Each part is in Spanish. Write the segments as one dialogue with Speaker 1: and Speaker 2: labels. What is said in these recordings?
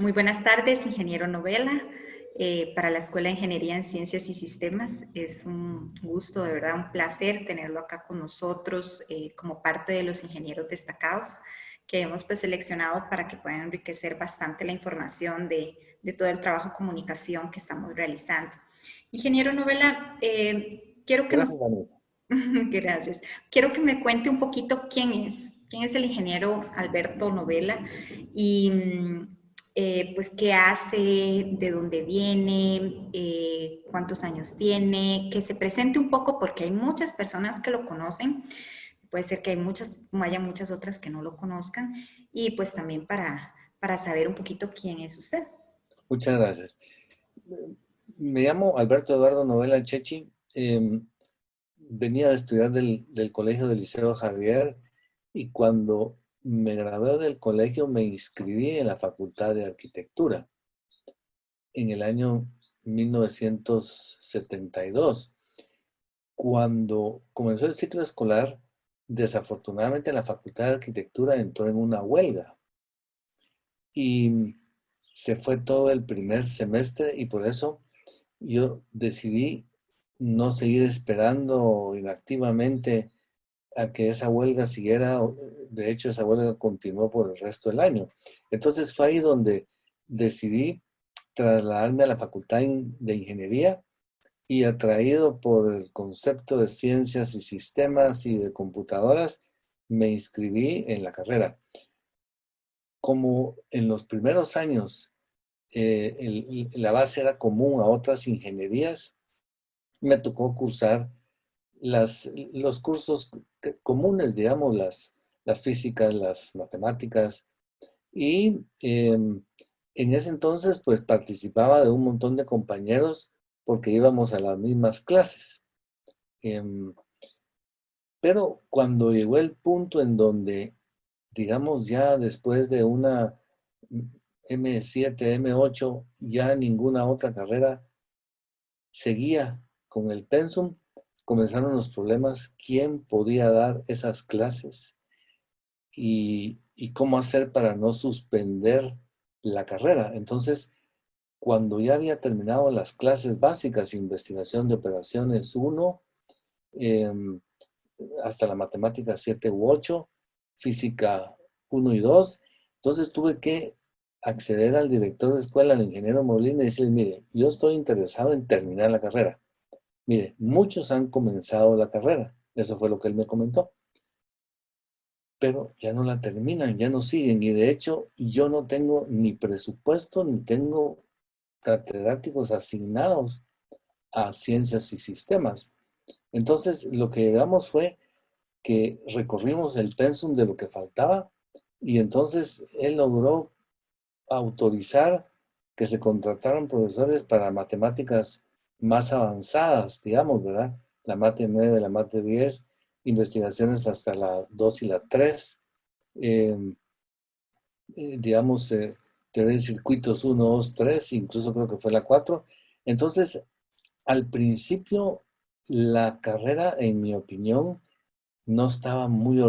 Speaker 1: Muy buenas tardes, ingeniero Novela. Para la Escuela de Ingeniería en Ciencias y Sistemas es un gusto, de verdad, un placer tenerlo acá con nosotros como parte de los ingenieros destacados que hemos pues seleccionado para que puedan enriquecer bastante la información de todo el trabajo de comunicación que estamos realizando. Ingeniero Novela, quiero que nos...
Speaker 2: Gracias, Vanessa.
Speaker 1: Gracias. Quiero que me cuente un poquito quién es el ingeniero Alberto Novela y pues qué hace, de dónde viene, cuántos años tiene, que se presente un poco porque hay muchas personas que lo conocen, puede ser que haya muchas otras que no lo conozcan y pues también para saber un poquito quién es usted.
Speaker 2: Muchas gracias. Me llamo Alberto Eduardo Novela Chechi. Venía de estudiar del Colegio del Liceo Javier y cuando me gradué del colegio me inscribí en la Facultad de Arquitectura en el año 1972. Cuando comenzó el ciclo escolar, desafortunadamente la Facultad de Arquitectura entró en una huelga y se fue todo el primer semestre y por eso yo decidí no seguir esperando inactivamente a que esa huelga siguiera. De hecho, esa huelga continuó por el resto del año. Entonces fue ahí donde decidí trasladarme a la Facultad de Ingeniería y atraído por el concepto de ciencias y sistemas y de computadoras, me inscribí en la carrera. Como en los primeros años la base era común a otras ingenierías, me tocó cursar los cursos comunes, digamos, las físicas, las matemáticas, y en ese entonces pues participaba de un montón de compañeros porque íbamos a las mismas clases. Em, pero cuando llegó el punto en donde, digamos, ya después de una M7, M8, ya ninguna otra carrera seguía con el pensum, comenzaron los problemas, quién podía dar esas clases y cómo hacer para no suspender la carrera. Entonces, cuando ya había terminado las clases básicas, investigación de operaciones 1, hasta la matemática 7 u 8, física 1 y 2, entonces tuve que acceder al director de escuela, al ingeniero Molina, y decirle, mire, yo estoy interesado en terminar la carrera. Mire, muchos han comenzado la carrera, eso fue lo que él me comentó, pero ya no la terminan, ya no siguen, y de hecho yo no tengo ni presupuesto, ni tengo catedráticos asignados a ciencias y sistemas. Entonces, lo que llegamos fue que recorrimos el pensum de lo que faltaba y entonces él logró autorizar que se contrataran profesores para matemáticas más avanzadas, digamos, ¿verdad? La mate 9, la mate 10, investigaciones hasta la 2 y la 3, eh, digamos, teoría de circuitos 1, 2, 3, incluso creo que fue la 4. Entonces, al principio, la carrera, en mi opinión, no estaba muy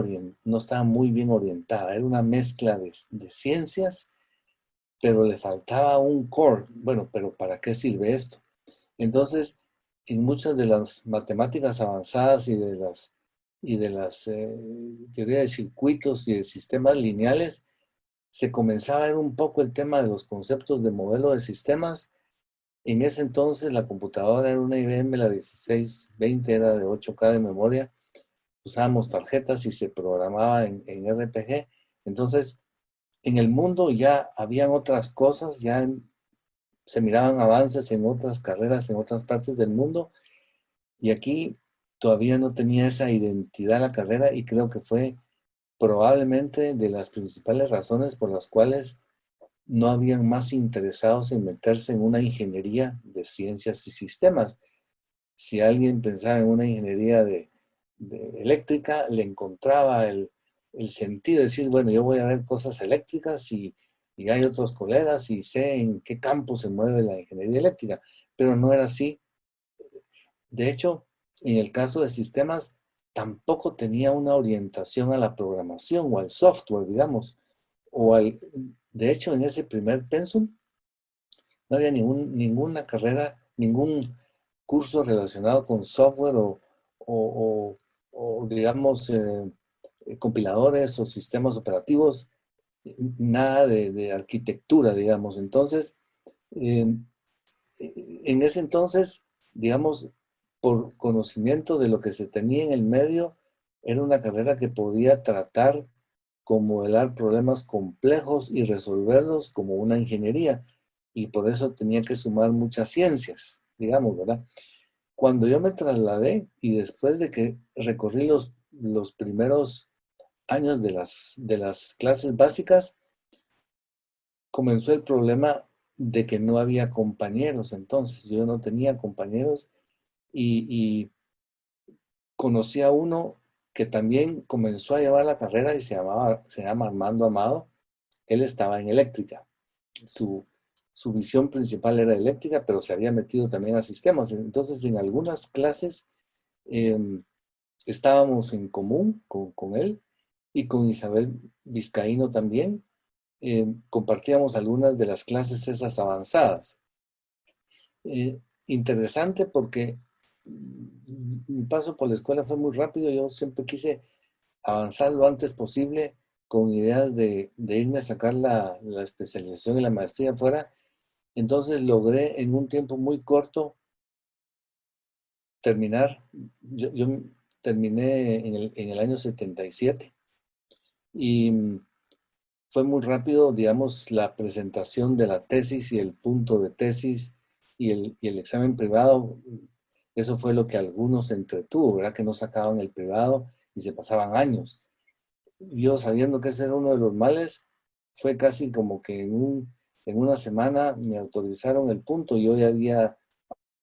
Speaker 2: bien orientada. Era una mezcla de ciencias, pero le faltaba un core. Bueno, pero ¿para qué sirve esto? Entonces, en muchas de las matemáticas avanzadas y de las teorías de circuitos y de sistemas lineales, se comenzaba a ver un poco el tema de los conceptos de modelo de sistemas. En ese entonces la computadora era una IBM, la 1620, era de 8K de memoria, usábamos tarjetas y se programaba en RPG. Entonces, en el mundo ya habían otras cosas, se miraban avances en otras carreras, en otras partes del mundo, y aquí todavía no tenía esa identidad la carrera y creo que fue probablemente de las principales razones por las cuales no habían más interesados en meterse en una ingeniería de ciencias y sistemas. Si alguien pensaba en una ingeniería de eléctrica, le encontraba el sentido de decir, bueno, yo voy a ver cosas eléctricas y hay otros colegas y sé en qué campo se mueve la ingeniería eléctrica, pero no era así. De hecho, en el caso de sistemas, tampoco tenía una orientación a la programación o al software, digamos, o al, De hecho, en ese primer pensum no había ninguna carrera, ningún curso relacionado con software o, digamos, compiladores o sistemas operativos, nada de arquitectura, digamos. Entonces, eh, en ese entonces, digamos, por conocimiento de lo que se tenía en el medio, era una carrera que podía tratar con modelar problemas complejos y resolverlos como una ingeniería. Y por eso tenía que sumar muchas ciencias, digamos, ¿verdad? Cuando yo me trasladé y después de que recorrí los primeros años de las clases básicas, comenzó el problema de que no había compañeros. Entonces, yo no tenía compañeros y conocí a uno que también comenzó a llevar la carrera y se llama Armando Amado. Él estaba en eléctrica. Su, su visión principal era eléctrica, pero se había metido también a sistemas. Entonces, en algunas clases eh, estábamos en común con él y con Isabel Vizcaíno también. Compartíamos algunas de las clases esas avanzadas. Interesante porque mi paso por la escuela fue muy rápido. Yo siempre quise avanzar lo antes posible con ideas de irme a sacar la especialización y la maestría afuera. Entonces logré en un tiempo muy corto terminar. Yo terminé en el año 77 y fue muy rápido, digamos, la presentación de la tesis y el punto de tesis y el examen privado. Eso fue lo que algunos entretuvo, ¿verdad? Que no sacaban el privado y se pasaban años. Yo sabiendo que ese era uno de los males, fue casi como que en una semana me autorizaron el punto. Yo ya había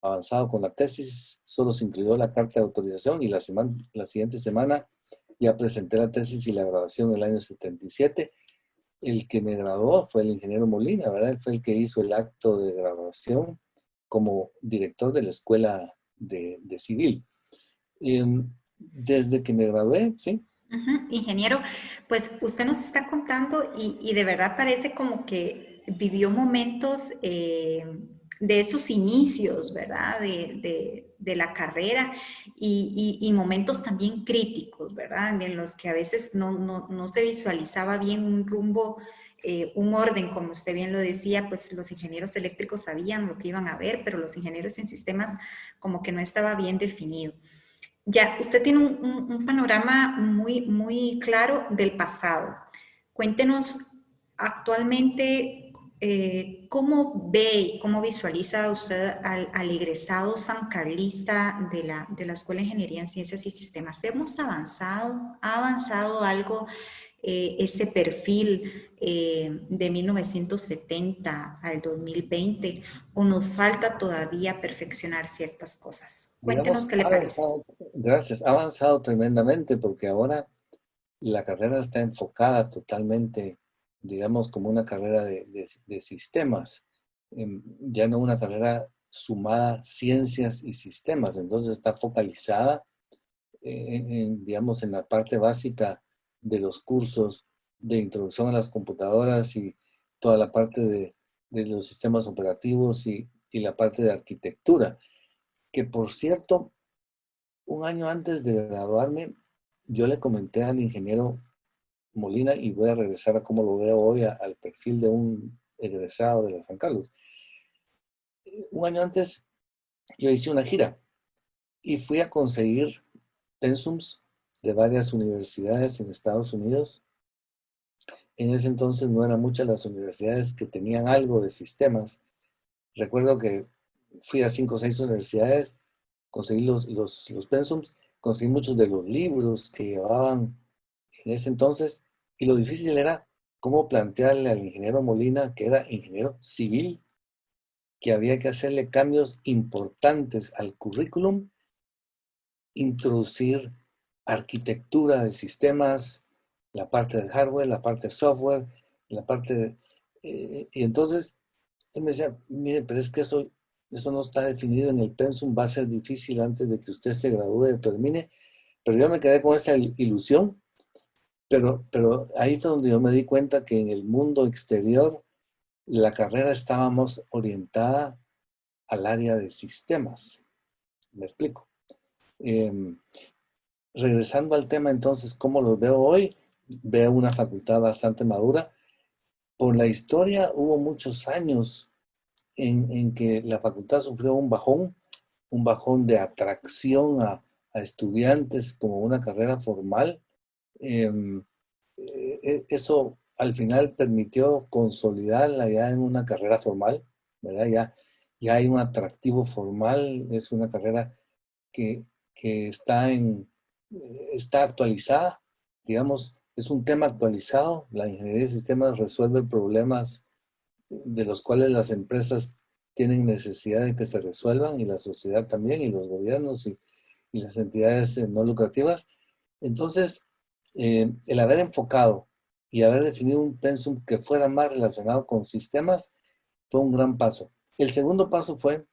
Speaker 2: avanzado con la tesis, solo se incluyó la carta de autorización y la siguiente semana ya presenté la tesis y la graduación en el año 77. El que me graduó fue el ingeniero Molina, ¿verdad? Él fue el que hizo el acto de graduación como director de la escuela de civil. Desde que me gradué, sí.
Speaker 1: Ingeniero, pues usted nos está contando y de verdad parece como que vivió momentos de esos inicios, ¿verdad? De la carrera y momentos también críticos, ¿verdad? En los que a veces no se visualizaba bien un rumbo, un orden, como usted bien lo decía, pues los ingenieros eléctricos sabían lo que iban a ver, pero los ingenieros en sistemas como que no estaba bien definido. Ya, usted tiene un panorama muy claro del pasado. Cuéntenos actualmente cómo ve y cómo visualiza usted al egresado sancarlista de la Escuela de Ingeniería en Ciencias y Sistemas. ¿Hemos avanzado? ¿Ha avanzado algo ese perfil de 1970 al 2020 o nos falta todavía perfeccionar ciertas cosas? Cuéntenos
Speaker 2: Digamos,
Speaker 1: qué le parece.
Speaker 2: gracias, ha avanzado tremendamente porque ahora la carrera está enfocada totalmente, digamos, como una carrera de sistemas, ya no una carrera sumada ciencias y sistemas. Entonces está focalizada, digamos, en la parte básica de los cursos de introducción a las computadoras y toda la parte de los sistemas operativos y la parte de arquitectura, que por cierto, un año antes de graduarme, yo le comenté al ingeniero Molina y voy a regresar a cómo lo veo hoy al perfil de un egresado de la San Carlos. Un año antes yo hice una gira y fui a conseguir pensums de varias universidades en Estados Unidos. En ese entonces no eran muchas las universidades que tenían algo de sistemas. Recuerdo que fui a 5 o 6 universidades, conseguí los pensums, conseguí muchos de los libros que llevaban en ese entonces, y lo difícil era cómo plantearle al ingeniero Molina, que era ingeniero civil, que había que hacerle cambios importantes al currículum, introducir arquitectura de sistemas, la parte de hardware, la parte de software, la parte de... y entonces él me decía, mire, pero es que eso no está definido en el pensum, va a ser difícil antes de que usted se gradúe o termine, pero yo me quedé con esa ilusión pero ahí fue donde yo me di cuenta que en el mundo exterior la carrera estaba más orientada al área de sistemas. Me explico. Em, Regresando al tema entonces, ¿cómo los veo hoy? Veo una facultad bastante madura. Por la historia hubo muchos años en que la facultad sufrió un bajón de atracción a estudiantes como una carrera formal. Em, Eso al final permitió consolidarla ya en una carrera formal, ¿verdad? Ya hay un atractivo formal, es una carrera que, que está actualizada, digamos, es un tema actualizado. La ingeniería de sistemas resuelve problemas de los cuales las empresas tienen necesidad de que se resuelvan, y la sociedad también, y los gobiernos y las entidades no lucrativas. Entonces, el haber enfocado y haber definido un pensum que fuera más relacionado con sistemas fue un gran paso. El segundo paso fue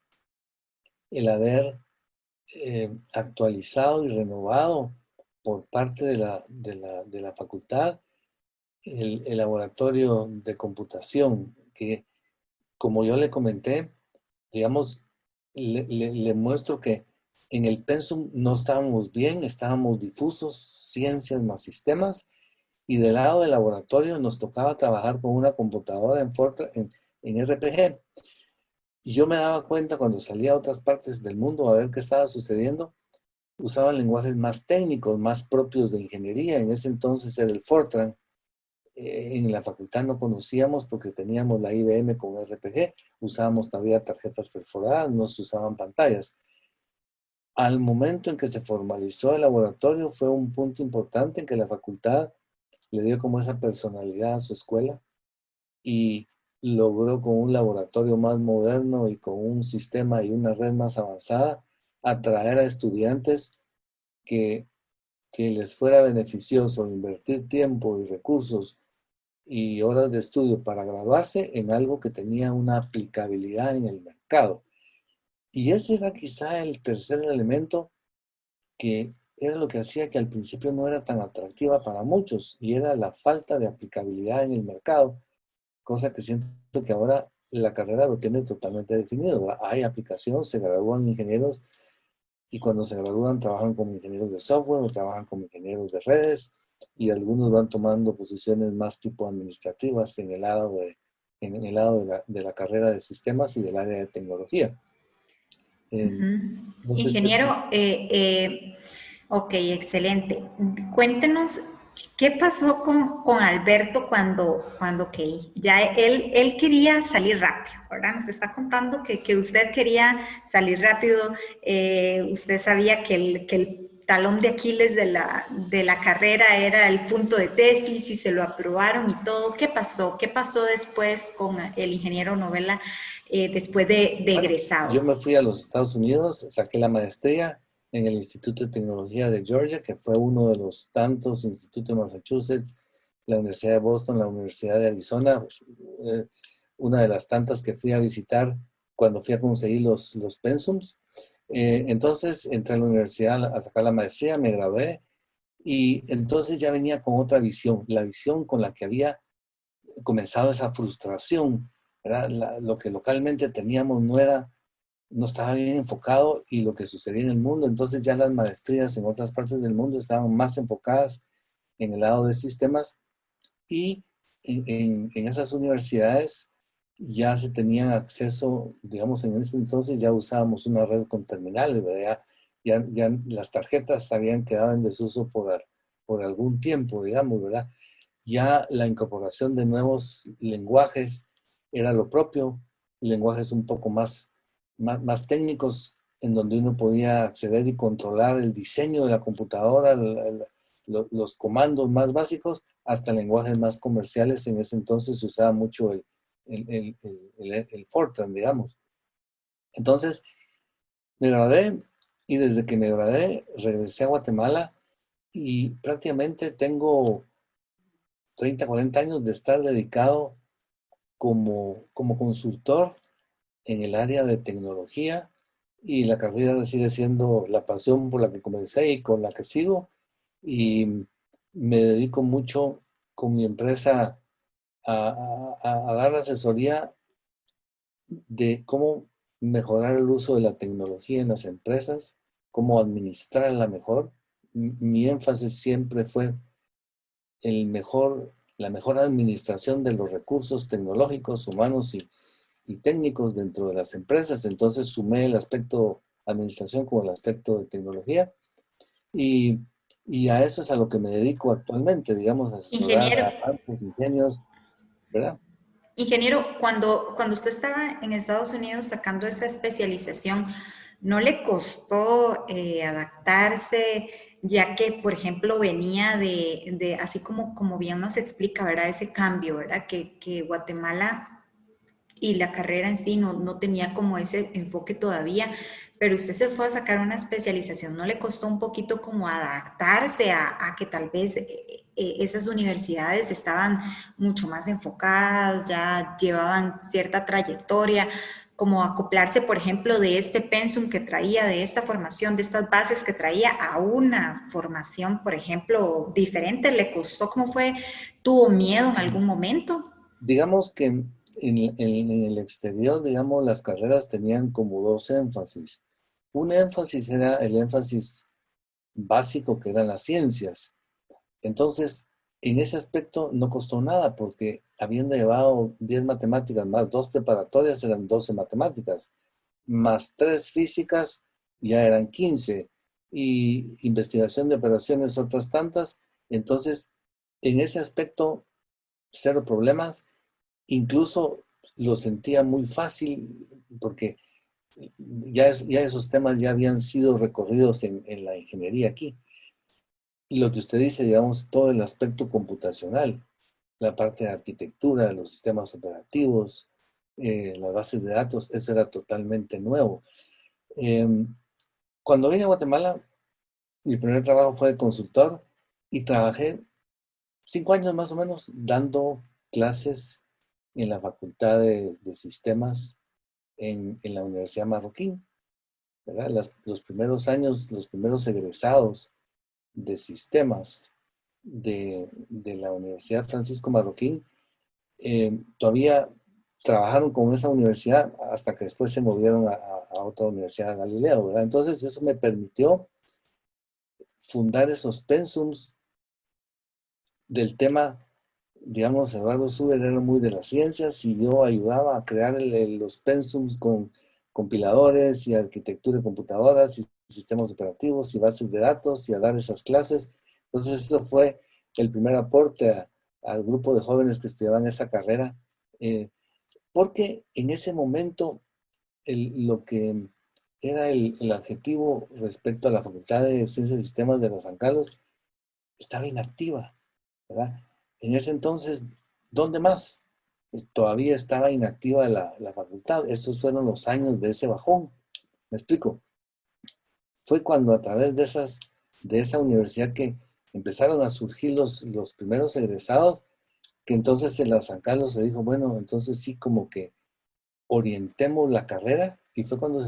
Speaker 2: el haber actualizado y renovado por parte de la facultad el laboratorio de computación, que como yo le comenté, digamos, le muestro que en el pensum no estábamos bien, estábamos difusos, ciencias más sistemas, y del lado del laboratorio nos tocaba trabajar con una computadora en RPG. Y yo me daba cuenta cuando salía a otras partes del mundo a ver qué estaba sucediendo, usaban lenguajes más técnicos, más propios de ingeniería. En ese entonces era el Fortran. En la facultad no conocíamos porque teníamos la IBM con RPG, usábamos todavía tarjetas perforadas, no se usaban pantallas. Al momento en que se formalizó el laboratorio fue un punto importante en que la facultad le dio como esa personalidad a su escuela y logró con un laboratorio más moderno y con un sistema y una red más avanzada atraer a estudiantes que, que les fuera beneficioso invertir tiempo y recursos y horas de estudio para graduarse en algo que tenía una aplicabilidad en el mercado. Y ese era quizá el tercer elemento, que era lo que hacía que al principio no era tan atractiva para muchos, y era la falta de aplicabilidad en el mercado, cosa que siento que ahora la carrera lo tiene totalmente definido, ¿verdad? Hay aplicación, se gradúan ingenieros y cuando se gradúan trabajan como ingenieros de software o trabajan como ingenieros de redes, y algunos van tomando posiciones más tipo administrativas en el lado de la carrera de sistemas y del área de tecnología.
Speaker 1: Ujú.
Speaker 2: No sé si...
Speaker 1: Ingeniero, ok, excelente. Cuéntenos qué pasó con Alberto cuando ya él quería salir rápido, ¿verdad? Nos está contando que usted quería salir rápido, usted sabía que el talón de Aquiles de la carrera era el punto de tesis y se lo aprobaron y todo. ¿Qué pasó? ¿Qué pasó después con el ingeniero Novela después de
Speaker 2: Bueno, yo
Speaker 1: egresado?
Speaker 2: me fui a los Estados Unidos, saqué la maestría en el Instituto de Tecnología de Georgia, que fue uno de los tantos institutos de Massachusetts, la Universidad de Boston, la Universidad de Arizona, eh, una de las tantas que fui a visitar cuando fui a conseguir los pensums. Entonces entré a la universidad a sacar la maestría, me gradué, y entonces ya venía con otra visión, la visión con la que había comenzado esa frustración, ¿verdad? Lo que localmente teníamos no estaba bien enfocado, y lo que sucedía en el mundo. Entonces ya las maestrías en otras partes del mundo estaban más enfocadas en el lado de sistemas, y en esas universidades ya se tenían acceso, digamos, en ese entonces ya usábamos una red con terminales, ¿verdad? Ya las tarjetas habían quedado en desuso por algún tiempo, digamos, ¿verdad? Ya la incorporación de nuevos lenguajes era lo propio, lenguajes un poco más técnicos, en donde uno podía acceder y controlar el diseño de la computadora, los comandos más básicos, hasta lenguajes más comerciales. En ese entonces se usaba mucho el Fortran, digamos. Entonces, me gradué, y desde que me gradué regresé a Guatemala, y prácticamente tengo 30, 40 años de estar dedicado como consultor en el área de tecnología, y la carrera sigue siendo la pasión por la que comencé y con la que sigo. Y me dedico mucho con mi empresa a dar asesoría de cómo mejorar el uso de la tecnología en las empresas, cómo administrarla mejor. Mi énfasis siempre fue la mejor administración de los recursos tecnológicos, humanos y técnicos dentro de las empresas. Entonces sumé el aspecto administración con el aspecto de tecnología y, y a eso es a lo que me dedico actualmente, digamos, a asesorar
Speaker 1: Ingeniero,
Speaker 2: a bancos, ingenios, ¿verdad?
Speaker 1: ingeniero, cuando usted estaba en Estados Unidos sacando esa especialización, ¿no le costó adaptarse, ya que, por ejemplo, venía así como bien nos explica, ¿verdad? Ese cambio, ¿verdad? Que Guatemala y la carrera en sí no tenía como ese enfoque todavía, pero usted se fue a sacar una especialización, ¿no le costó un poquito como adaptarse a que tal vez esas universidades estaban mucho más enfocadas, ya llevaban cierta trayectoria, como acoplarse, por ejemplo, de este pensum que traía, de esta formación, de estas bases que traía a una formación, por ejemplo, diferente? ¿Le costó? ¿Cómo fue? ¿Tuvo miedo en algún momento?
Speaker 2: Digamos que en el exterior, digamos, las carreras tenían como dos énfasis. Un énfasis era el énfasis básico, que eran las ciencias. Entonces, en ese aspecto no costó nada, porque habiendo llevado 10 matemáticas más 2 preparatorias, eran 12 matemáticas, más 3 físicas, ya eran 15, y investigación de operaciones, otras tantas. Entonces, en ese aspecto, cero problemas. Incluso lo sentía muy fácil, porque ya esos temas ya habían sido recorridos en la ingeniería aquí. Y lo que usted dice, digamos, todo el aspecto computacional, la parte de arquitectura, los sistemas operativos, las bases de datos, eso era totalmente nuevo. Eh, Cuando vine a Guatemala, mi primer trabajo fue de consultor y trabajé 5 años más o menos dando clases en la Facultad de Sistemas en la Universidad Marroquín, ¿verdad? Los primeros años, los primeros egresados de sistemas de la Universidad Francisco Marroquín, todavía trabajaron con esa universidad hasta que después se movieron a otra universidad, a Galileo, ¿verdad? Entonces eso me permitió fundar esos pensums del tema. Digamos, Eduardo Suber era muy de las ciencias y yo ayudaba a crear los pensums con compiladores y arquitectura de computadoras y sistemas operativos y bases de datos y a dar esas clases. Entonces, eso fue el primer aporte al grupo de jóvenes que estudiaban esa carrera, eh, porque en ese momento lo que era el adjetivo respecto a la Facultad de Ciencias y Sistemas de los San Carlos estaba inactiva, ¿verdad? En ese entonces, ¿dónde más? Todavía estaba inactiva la facultad. Esos fueron los años de ese bajón. ¿Me explico? Fue cuando a través de esa universidad que empezaron a surgir los primeros egresados, que entonces en la San Carlos se dijo, bueno, entonces sí como que orientemos la carrera, y fue cuando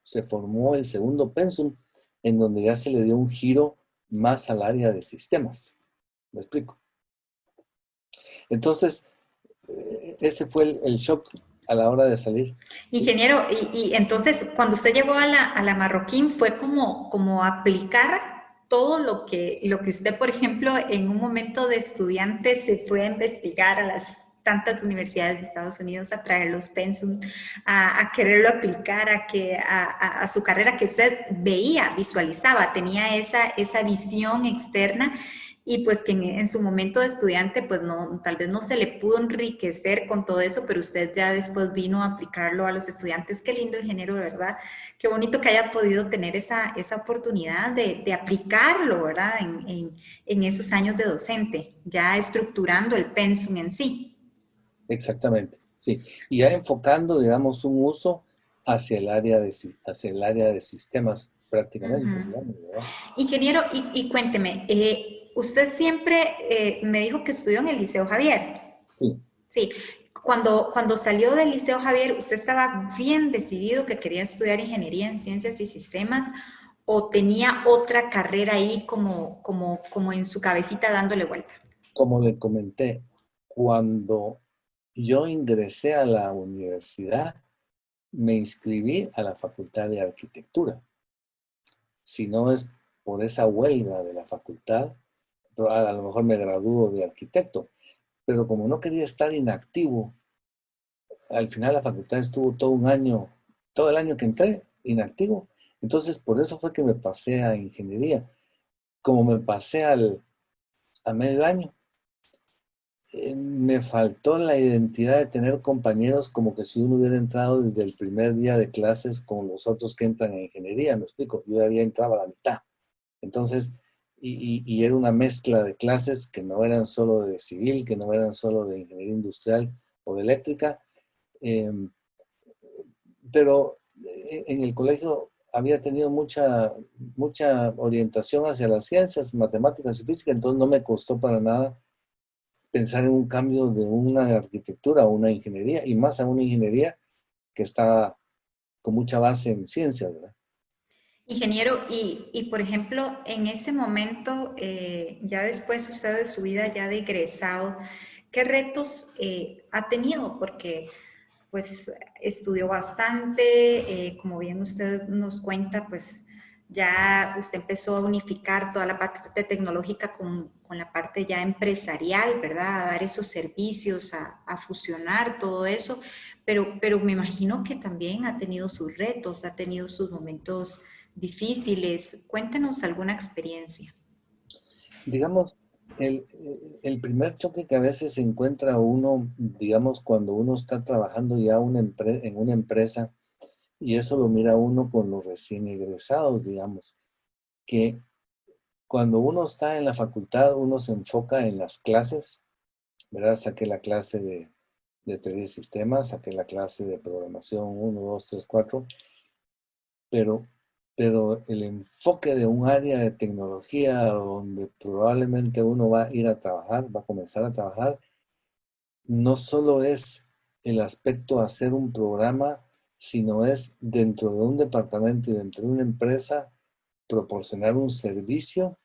Speaker 2: se formó el segundo pensum, en donde ya se le dio un giro más al área de sistemas. ¿Me explico? Entonces, ese fue el shock a la hora de salir.
Speaker 1: Ingeniero, y entonces cuando usted llegó a la Marroquín fue como aplicar todo lo que usted, por ejemplo, en un momento de estudiante se fue a investigar a las tantas universidades de Estados Unidos, a traer los pensum, a quererlo aplicar a su carrera que usted veía, visualizaba, tenía esa visión externa y pues que en su momento de estudiante pues no, tal vez no se le pudo enriquecer con todo eso, pero usted ya después vino a aplicarlo a los estudiantes. Qué lindo, ingeniero, de verdad. Qué bonito que haya podido tener esa oportunidad de aplicarlo, ¿verdad? En esos años de docente, ya estructurando el pensum en sí.
Speaker 2: Exactamente, sí. Y ya enfocando, digamos, un uso hacia el área de sistemas prácticamente,
Speaker 1: Ujú.
Speaker 2: digamos, ¿verdad?
Speaker 1: Ingeniero, y cuénteme, usted siempre me dijo que estudió en el Liceo Javier.
Speaker 2: Sí.
Speaker 1: Sí, cuando salió del Liceo Javier, ¿usted estaba bien decidido que quería estudiar ingeniería en ciencias y sistemas? o tenía otra carrera ahí como en su cabecita dándole vuelta?
Speaker 2: Como le comenté, cuando yo ingresé a la universidad, me inscribí a la Facultad de Arquitectura. Si no es por esa huelga de la facultad, a lo mejor me gradúo de arquitecto. Pero como no quería estar inactivo, al final la facultad estuvo todo un año, todo el año que entré, inactivo. Entonces, por eso fue que me pasé a ingeniería. Como me pasé a medio año, me faltó la identidad de tener compañeros como que si uno hubiera entrado desde el primer día de clases con los otros que entran en ingeniería, me explico. Yo había entrado a la mitad. Entonces, y era una mezcla de clases que no eran solo de civil, que no eran solo de ingeniería industrial o de eléctrica, eh, pero en el colegio había tenido mucha orientación hacia las ciencias, matemáticas y física, entonces no me costó para nada pensar en un cambio de una arquitectura a una ingeniería, y más a una ingeniería que está con mucha base en ciencias, ¿verdad?
Speaker 1: Ingeniero, por ejemplo, en ese momento, ya después usted de su vida ya de egresado, ¿qué retos ha tenido? Porque pues estudió bastante, como bien usted nos cuenta, pues ya usted empezó a unificar toda la parte tecnológica con la parte ya empresarial, ¿verdad? A dar esos servicios, a fusionar todo eso, pero me imagino que también ha tenido sus retos, ha tenido sus momentos difíciles. Cuéntenos alguna experiencia.
Speaker 2: Digamos, el, el primer choque que a veces se encuentra uno, digamos, cuando uno está trabajando ya en una empresa, y eso lo mira uno con los recién egresados, digamos, que cuando uno está en la facultad, uno se enfoca en las clases, ¿verdad? Saqué la clase de teoría de sistemas, saqué la clase de programación uno 2 3 4, pero, pero el enfoque de un área de tecnología donde probablemente uno va a ir a trabajar, va a comenzar a trabajar, no solo es el aspecto de hacer un programa, sino es dentro de un departamento y dentro de una empresa proporcionar un servicio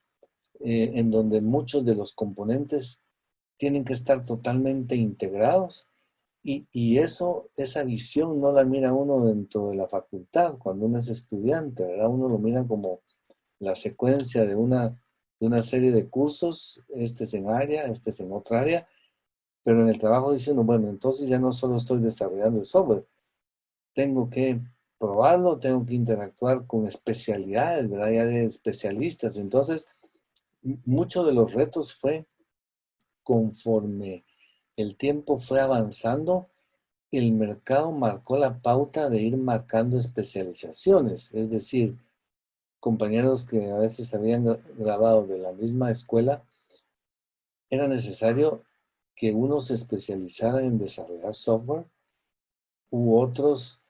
Speaker 2: en donde muchos de los componentes tienen que estar totalmente integrados, y eso, esa visión no la mira uno dentro de la facultad cuando uno es estudiante, ¿verdad? Uno lo mira como la secuencia de una serie de cursos, este es en área, este es en otra área, pero en el trabajo dice uno, bueno, entonces ya no solo estoy desarrollando el software, tengo que probarlo, tengo que interactuar con especialidades, ¿verdad? Ya de especialistas. Entonces, muchos de los retos fue conforme el tiempo fue avanzando, el mercado marcó la pauta de ir marcando especializaciones, es decir, compañeros que a veces habían grabado de la misma escuela, era necesario que unos se especializaran en desarrollar software u otros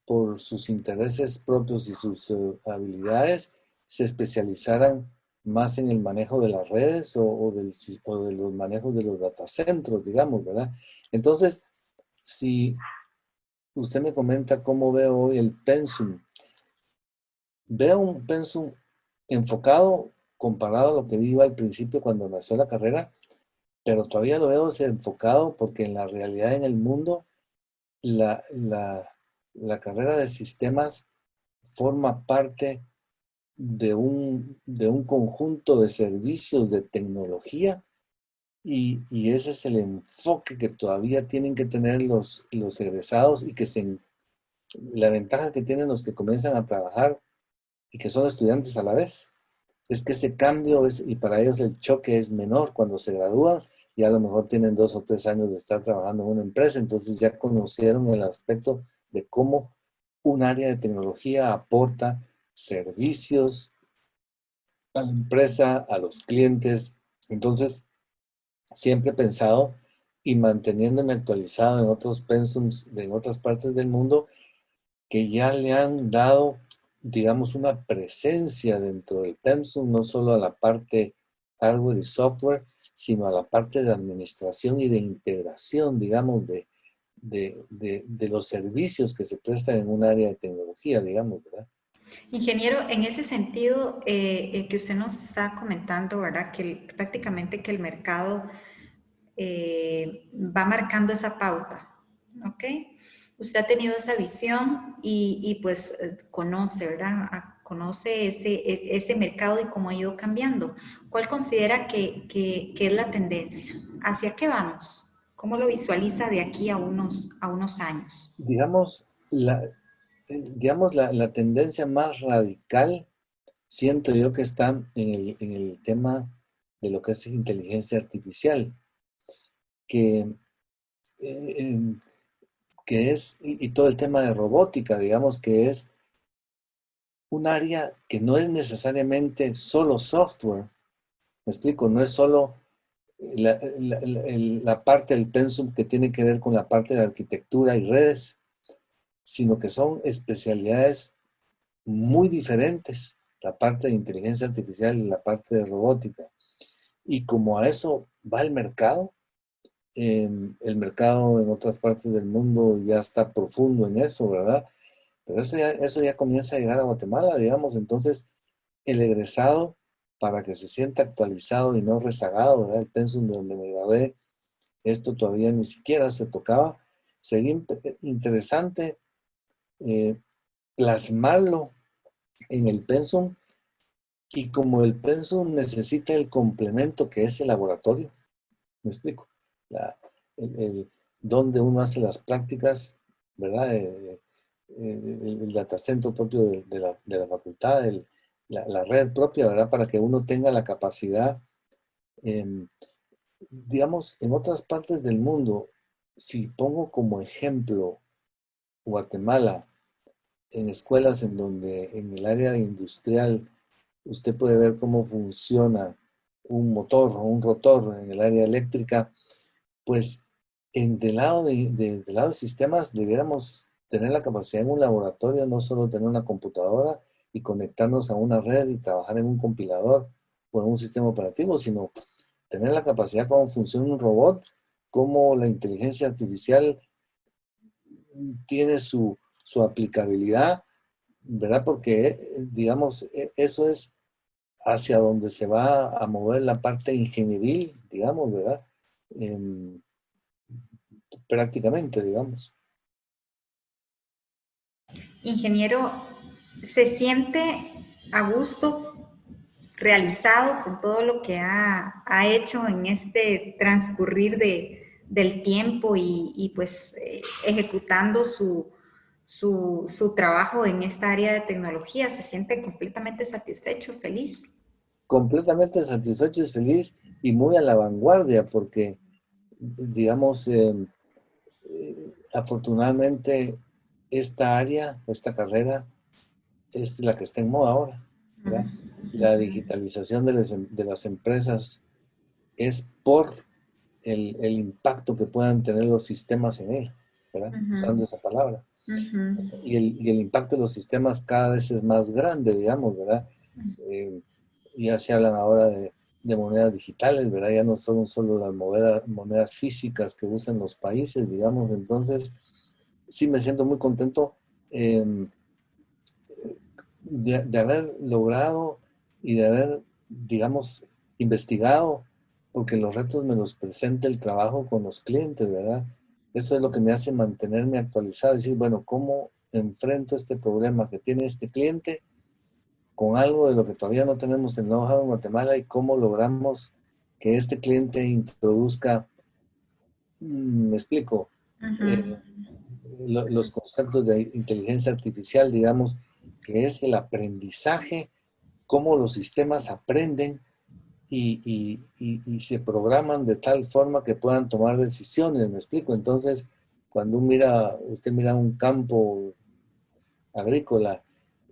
Speaker 2: por sus intereses propios y sus habilidades se especializaran más en el manejo de las redes o de los manejos de los datacentros, digamos, ¿verdad? Entonces, si usted me comenta cómo veo hoy el pensum, veo un pensum enfocado comparado a lo que vi yo al principio cuando nació la carrera, pero todavía lo veo enfocado porque en la realidad en el mundo, la, la, la carrera de sistemas forma parte de un conjunto de servicios de tecnología, y ese es el enfoque que todavía tienen que tener los egresados, y la ventaja que tienen los que comienzan a trabajar y que son estudiantes a la vez, es que ese cambio y para ellos el choque es menor cuando se gradúan, y a lo mejor tienen 2 o 3 años de estar trabajando en una empresa, entonces ya conocieron el aspecto de cómo un área de tecnología aporta servicios a la empresa, a los clientes. Entonces, siempre he pensado y manteniéndome actualizado en otros pensums en otras partes del mundo que ya le han dado, digamos, una presencia dentro del pensum, no solo a la parte hardware y software, sino a la parte de administración y de integración, digamos, de los servicios que se prestan en un área de tecnología, digamos, ¿verdad?
Speaker 1: Ingeniero, en ese sentido que usted nos está comentando, ¿verdad? Prácticamente que el mercado va marcando esa pauta, ¿ok? Usted ha tenido esa visión pues conoce, ¿verdad? Conoce ese mercado y cómo ha ido cambiando. ¿Cuál considera que es la tendencia? ¿Hacia qué vamos? ¿Cómo lo visualiza de aquí a unos años?
Speaker 2: Digamos, la tendencia más radical, siento yo que está en el tema de lo que es inteligencia artificial, que, em, que es, y todo el tema de robótica, digamos, que es un área que no es necesariamente solo software. Me explico, no es solo la parte del pensum que tiene que ver con la parte de arquitectura y redes, sino que son especialidades muy diferentes, la parte de inteligencia artificial y la parte de robótica. Y como a eso va el mercado en otras partes del mundo ya está profundo en eso, ¿verdad? Pero eso ya comienza a llegar a Guatemala, digamos. Entonces, el egresado, para que se sienta actualizado y no rezagado, ¿verdad? El pensum de donde me gradué, esto todavía ni siquiera se tocaba. Sería interesante eh, plasmarlo en el pensum, y como el pensum necesita el complemento que es el laboratorio, ¿me explico? La- donde uno hace las prácticas, ¿verdad? El datacentro propio de la facultad, la red propia, ¿verdad? Para que uno tenga la capacidad, em, digamos, en otras partes del mundo, si pongo como ejemplo Guatemala, en escuelas en donde en el área industrial usted puede ver cómo funciona un motor o un rotor en el área eléctrica, pues del lado del lado de sistemas debiéramos tener la capacidad en un laboratorio, no solo tener una computadora y conectarnos a una red y trabajar en un compilador o en un sistema operativo, sino tener la capacidad cómo funciona un robot, cómo la inteligencia artificial tiene su aplicabilidad, ¿verdad? Porque, digamos, eso es hacia donde se va a mover la parte ingenieril, digamos, ¿verdad? Em, prácticamente, digamos.
Speaker 1: Ingeniero, ¿se siente a gusto, realizado con todo lo que ha hecho en este transcurrir del tiempo pues ejecutando su trabajo en esta área de tecnología? ¿Se siente completamente satisfecho, feliz?
Speaker 2: Completamente satisfecho y feliz y muy a la vanguardia porque, digamos, afortunadamente esta área, esta carrera es la que está en moda ahora, ¿verdad? La digitalización de las empresas es por el impacto que puedan tener los sistemas en ella, ¿verdad?
Speaker 1: Uh -huh,
Speaker 2: Usando esa palabra.
Speaker 1: uh -huh.
Speaker 2: Y el impacto de los sistemas cada vez es más grande, digamos, ¿verdad? Eh, ya se hablan ahora de monedas digitales, ¿verdad? Ya no son solo las monedas físicas que usan los países, digamos. Entonces, sí me siento muy contento eh, de haber logrado y de haber, digamos, investigado, porque los retos me los presenta el trabajo con los clientes, ¿verdad? Eso es lo que me hace mantenerme actualizado, decir, bueno, ¿cómo enfrento este problema que tiene este cliente con algo de lo que todavía no tenemos en know-how en Guatemala y cómo logramos que este cliente introduzca, me explico,
Speaker 1: Uh
Speaker 2: eh,
Speaker 1: -huh.
Speaker 2: los conceptos de inteligencia artificial, digamos, que es el aprendizaje, cómo los sistemas aprenden y se programan de tal forma que puedan tomar decisiones, me explico. Entonces, cuando usted mira un campo agrícola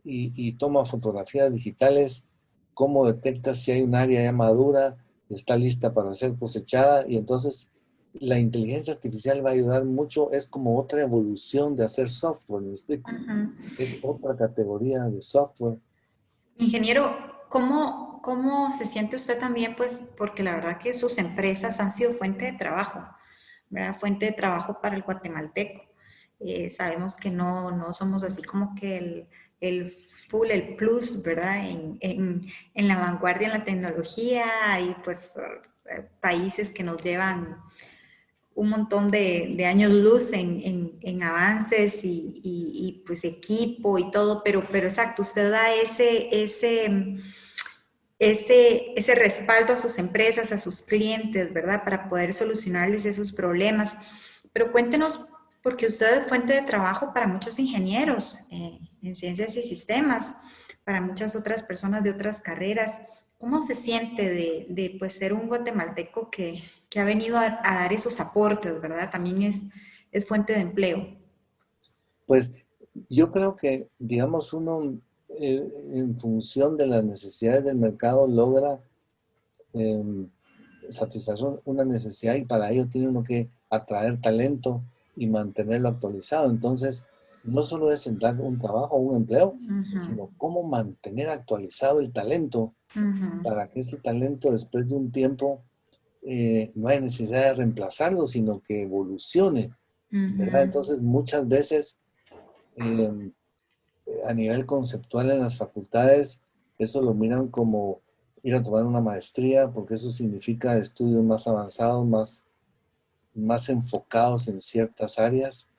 Speaker 2: y toma fotografías digitales, cómo detecta si hay un área ya madura, está lista para ser cosechada, y entonces la inteligencia artificial va a ayudar mucho, es como otra evolución de hacer software, ¿me explico?
Speaker 1: Uh -huh.
Speaker 2: Es otra categoría de software.
Speaker 1: Ingeniero, ¿cómo se siente usted también? Pues porque la verdad que sus empresas han sido fuente de trabajo, ¿verdad? Fuente de trabajo para el guatemalteco. Sabemos que no somos así como que el full, el plus, ¿verdad? En la vanguardia en la tecnología y pues países que nos llevan un montón de años luz en avances y, pues equipo y todo, pero exacto, usted da ese respaldo a sus empresas, a sus clientes, ¿verdad? Para poder solucionarles esos problemas. Pero cuéntenos, porque usted es fuente de trabajo para muchos ingenieros en ciencias y sistemas, para muchas otras personas de otras carreras. ¿Cómo se siente de pues, ser un guatemalteco que ha venido a dar esos aportes, ¿verdad? También es fuente de empleo.
Speaker 2: Pues yo creo que, digamos, uno en función de las necesidades del mercado logra eh, satisfacer una necesidad y para ello tiene uno que atraer talento y mantenerlo actualizado. Entonces, no solo es entrar un trabajo o un empleo,
Speaker 1: Ujú,
Speaker 2: sino cómo mantener actualizado el talento
Speaker 1: ujú,
Speaker 2: para que ese talento después de un tiempo no hay necesidad de reemplazarlo, sino que evolucione, ¿verdad?
Speaker 1: ujú,
Speaker 2: Entonces, muchas veces eh, a nivel conceptual en las facultades, eso lo miran como ir a tomar una maestría, porque eso significa estudios más avanzados, más enfocados en ciertas áreas,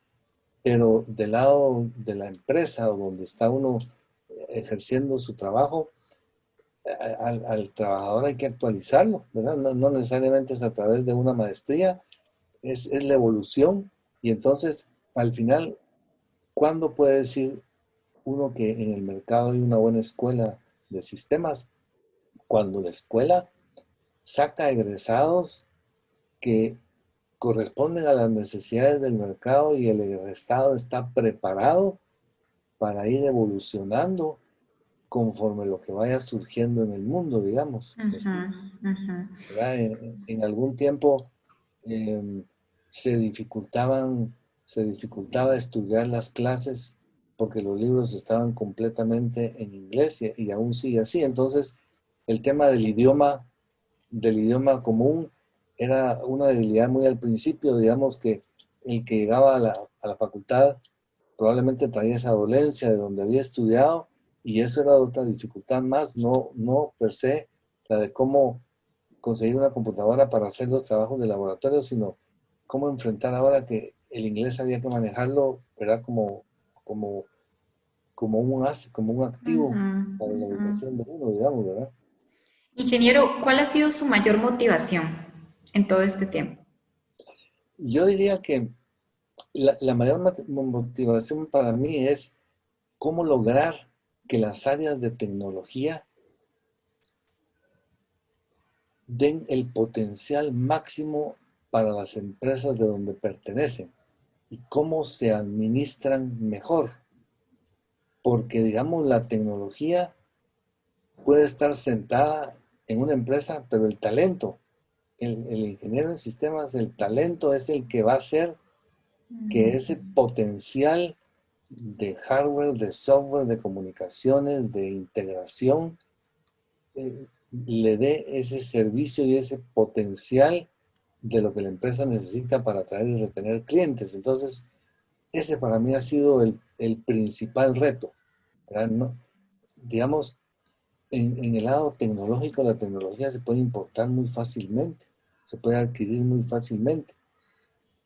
Speaker 2: pero del lado de la empresa o donde está uno ejerciendo su trabajo, al trabajador hay que actualizarlo, ¿verdad? No necesariamente es a través de una maestría, es la evolución y entonces al final, ¿cuándo puede decir uno que en el mercado hay una buena escuela de sistemas? Cuando la escuela saca egresados que corresponden a las necesidades del mercado y el egresado está preparado para ir evolucionando conforme lo que vaya surgiendo en el mundo, digamos. ¿Me
Speaker 1: ujú,
Speaker 2: explico?
Speaker 1: ujú,
Speaker 2: ¿Verdad? En algún tiempo eh, se dificultaban, se dificultaba estudiar las clases porque los libros estaban completamente en inglés y aún sigue así. Entonces, el tema del idioma común era una debilidad muy al principio, digamos que el que llegaba a la facultad probablemente traía esa dolencia de donde había estudiado y eso era otra dificultad más, no per se la de cómo conseguir una computadora para hacer los trabajos de laboratorio, sino cómo enfrentar ahora que el inglés había que manejarlo, ¿verdad? Como, como un activo
Speaker 1: ujú,
Speaker 2: para la
Speaker 1: ujú.
Speaker 2: educación de uno, digamos, ¿verdad?
Speaker 1: Ingeniero, ¿cuál ha sido su mayor motivación en todo este tiempo?
Speaker 2: Yo diría que la mayor motivación para mí es cómo lograr que las áreas de tecnología den el potencial máximo para las empresas de donde pertenecen y cómo se administran mejor. Porque, digamos, la tecnología puede estar sentada en una empresa, pero el talento, el ingeniero en sistemas, el talento es el que va a hacer que ese potencial de hardware, de software, de comunicaciones, de integración, le dé ese servicio y ese potencial de lo que la empresa necesita para atraer y retener clientes. Entonces, ese para mí ha sido el principal reto, ¿verdad? No, digamos, en el lado tecnológico, la tecnología se puede importar muy fácilmente, se puede adquirir muy fácilmente,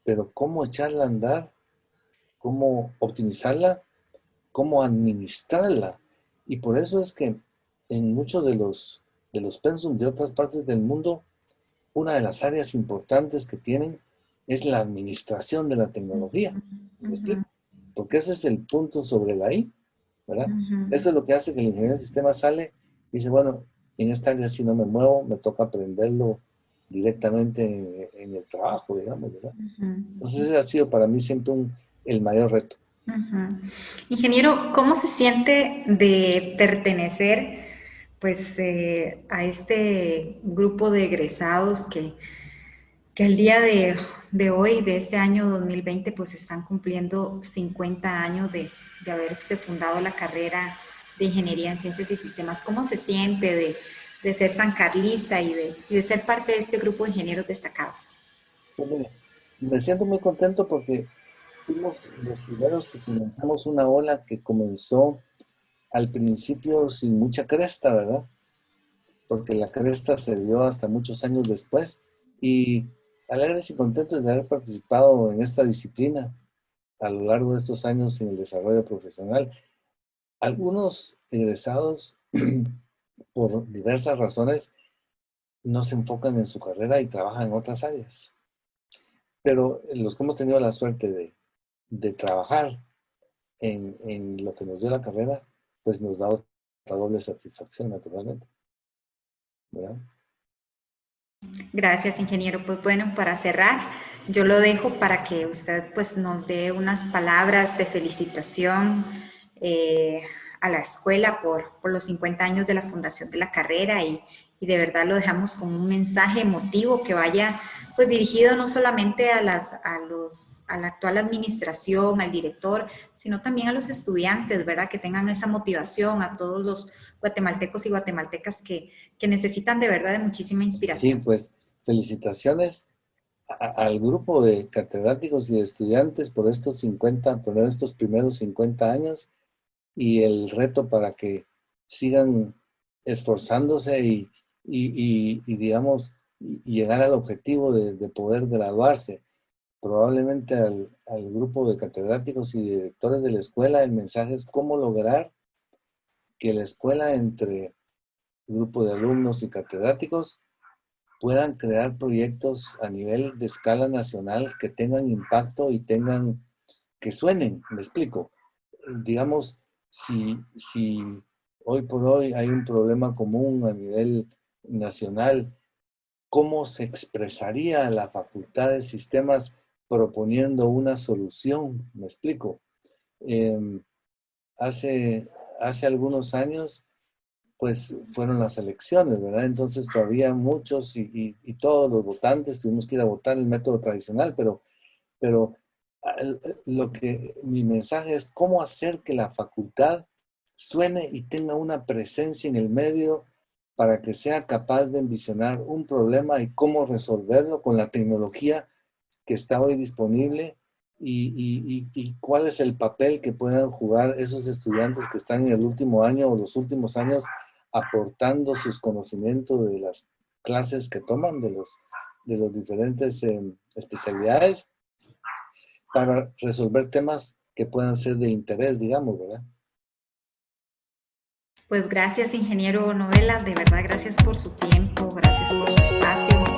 Speaker 2: pero cómo echarla a andar, cómo optimizarla, cómo administrarla. Y por eso es que en muchos de los pensum de otras partes del mundo, una de las áreas importantes que tienen es la administración de la tecnología. ¿Me
Speaker 1: Ujú,
Speaker 2: explico? Porque ese es el punto sobre la I, ¿verdad?
Speaker 1: ujú.
Speaker 2: Eso es lo que hace que el ingeniero de sistema sale y dice, bueno, en esta área si no me muevo, me toca aprenderlo directamente en el trabajo, digamos, ¿verdad? Entonces ese ha sido para mí siempre el mayor reto.
Speaker 1: Ujú. Ingeniero, ¿cómo se siente de pertenecer pues a este grupo de egresados que el día de hoy, de este año 2020, pues están cumpliendo 50 años de haberse fundado la carrera de Ingeniería en Ciencias y Sistemas? ¿Cómo se siente de ser sancarlista y de ser parte de este grupo de ingenieros destacados?
Speaker 2: Pues mire, me siento muy contento porque fuimos los primeros que comenzamos una ola que comenzó al principio sin mucha cresta, ¿verdad? Porque la cresta se vio hasta muchos años después. Y alegres y contentos de haber participado en esta disciplina a lo largo de estos años en el desarrollo profesional. Algunos egresados, por diversas razones, no se enfocan en su carrera y trabajan en otras áreas. Pero los que hemos tenido la suerte de trabajar en lo que nos dio la carrera, pues nos da otra doble satisfacción, naturalmente, ¿verdad?
Speaker 1: Gracias, ingeniero. Pues bueno, para cerrar, yo lo dejo para que usted pues nos dé unas palabras de felicitación a la escuela por los 50 años de la fundación de la carrera y de verdad lo dejamos con un mensaje emotivo que vaya pues dirigido no solamente a la actual administración, al director, sino también a los estudiantes, ¿verdad? Que tengan esa motivación, a todos los guatemaltecos y guatemaltecas que necesitan de verdad de muchísima
Speaker 2: Sí,
Speaker 1: inspiración.
Speaker 2: pues felicitaciones al grupo de catedráticos y de estudiantes por estos primeros 50 años y el reto para que sigan esforzándose y digamos, llegar al objetivo de poder graduarse. Probablemente al grupo de catedráticos y directores de la escuela, el mensaje es cómo lograr que la escuela entre grupo de alumnos y catedráticos puedan crear proyectos a nivel de escala nacional que tengan impacto y que suenen, me explico. Digamos, si hoy por hoy hay un problema común a nivel nacional, ¿cómo se expresaría la Facultad de Sistemas proponiendo una solución? Me explico. Eh, hace, hace algunos años pues fueron las elecciones, ¿verdad? Entonces todavía muchos y todos los votantes tuvimos que ir a votar el método tradicional, pero mi mensaje es cómo hacer que la facultad suene y tenga una presencia en el medio para que sea capaz de envisionar un problema y cómo resolverlo con la tecnología que está hoy disponible y cuál es el papel que puedan jugar esos estudiantes que están en el último año o los últimos años aportando sus conocimientos de las clases que toman, de los diferentes especialidades para resolver temas que puedan ser de interés, digamos, ¿verdad?
Speaker 1: Pues gracias, ingeniero Novela, de verdad gracias por su tiempo, gracias por su espacio.